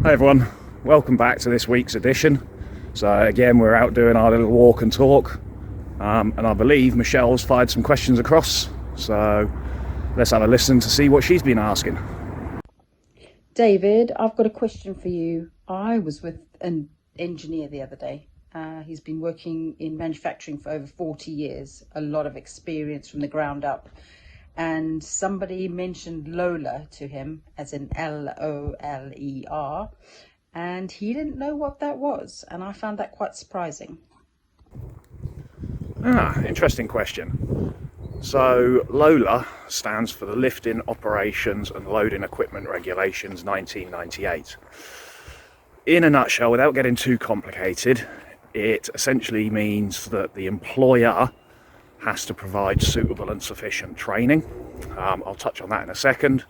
Hi everyone, welcome back to this week's edition. So again, we're out doing our little walk and talk, and I believe Michelle's fired some questions across, so let's have a listen to see what she's been asking. David, I've got a question for you. I was with an engineer the other day. He's been working in manufacturing for over 40 years, a lot of experience from the ground up. And somebody mentioned Lola to him, as in Loler, and he didn't know what that was. And I found that quite surprising. Interesting question. So LOLA stands for the Lifting Operations and Loading Equipment Regulations 1998. In a nutshell, without getting too complicated, it essentially means that the employer has to provide suitable and sufficient training. I'll touch on that in a second.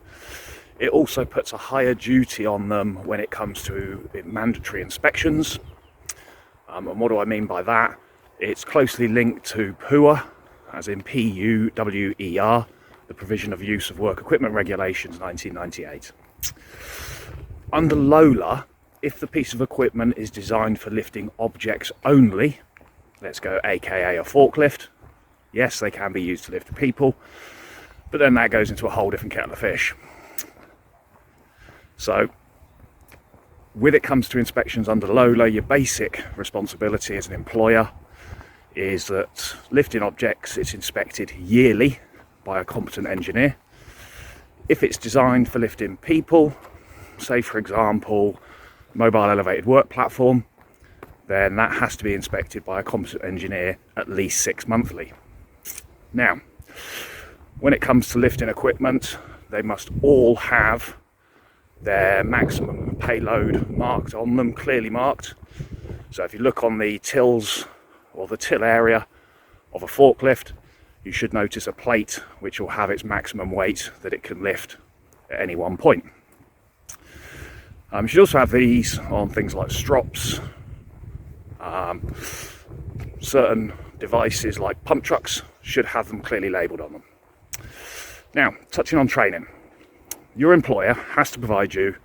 It also puts a higher duty on them when it comes to mandatory inspections. And what do I mean by that? It's closely linked to PUWER, as in PUWER, the Provision of Use of Work Equipment Regulations 1998. Under LOLA, if the piece of equipment is designed for lifting objects only, let's go aka a forklift, yes, they can be used to lift people, but then that goes into a whole different kettle of fish. So, when it comes to inspections under LOLA, your basic responsibility as an employer is that lifting objects, it's inspected yearly by a competent engineer. If it's designed for lifting people, say for example, mobile elevated work platform, then that has to be inspected by a competent engineer at least 6 monthly. Now, when it comes to lifting equipment, they must all have their maximum payload marked on them, clearly marked. So if you look on the tills or the till area of a forklift, you should notice a plate which will have its maximum weight that it can lift at any one point. You should also have these on things like strops, certain devices like pump trucks should have them clearly labelled on them. Now, touching on training, your employer has to provide you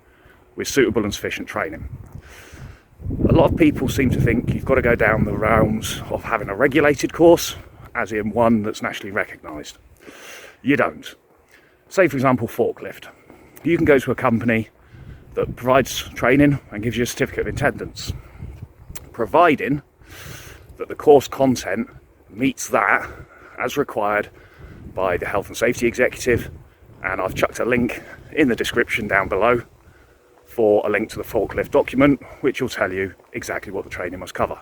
with suitable and sufficient training. A lot of people seem to think you've got to go down the realms of having a regulated course, as in one that's nationally recognised. You don't. Say for example forklift. You can go to a company that provides training and gives you a certificate of attendance, providing that the course content meets that as required by the health and safety executive, and I've chucked a link in the description down below for a link to the forklift document which will tell you exactly what the training must cover.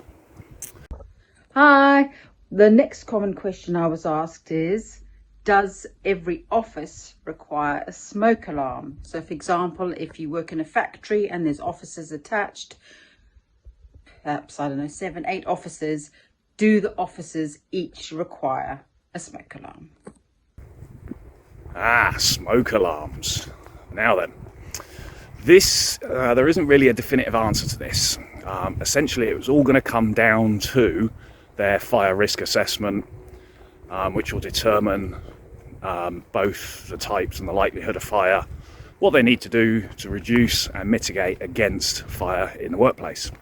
Hi, the next common question I was asked is, does every office require a smoke alarm? So for example, if you work in a factory and there's offices attached, perhaps, I don't know, 7, 8 offices, do the offices each require a smoke alarm? Smoke alarms. Now then, this there isn't really a definitive answer to this. Essentially, it was all going to come down to their fire risk assessment, which will determine both the types and the likelihood of fire, what they need to do to reduce and mitigate against fire in the workplace.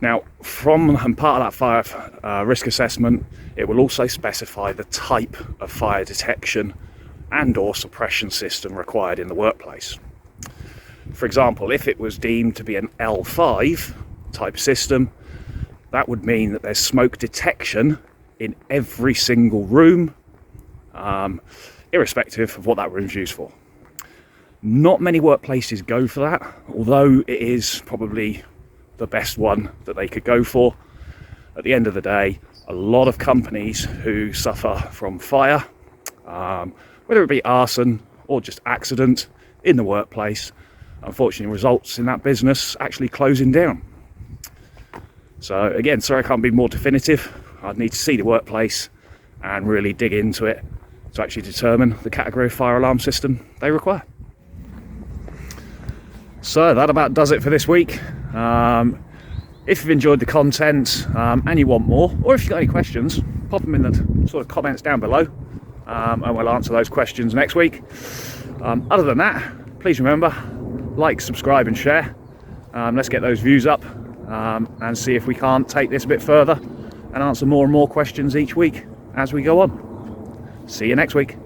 Now, and part of that fire risk assessment, it will also specify the type of fire detection and or suppression system required in the workplace. For example, if it was deemed to be an L5 type system, that would mean that there's smoke detection in every single room, irrespective of what that room's used for. Not many workplaces go for that, although it is probably the best one that they could go for. At the end of the day, a lot of companies who suffer from fire, whether it be arson or just accident in the workplace, unfortunately results in that business actually closing down. So again, sorry I can't be more definitive. I'd need to see the workplace and really dig into it to actually determine the category of fire alarm system they require. So that about does it for this week. If you've enjoyed the content and you want more, or if you've got any questions, pop them in the sort of comments down below, and we'll answer those questions next week. Other than that, please remember, like, subscribe and share. Let's get those views up and see if we can't take this a bit further and answer more and more questions each week as we go on. See you next week.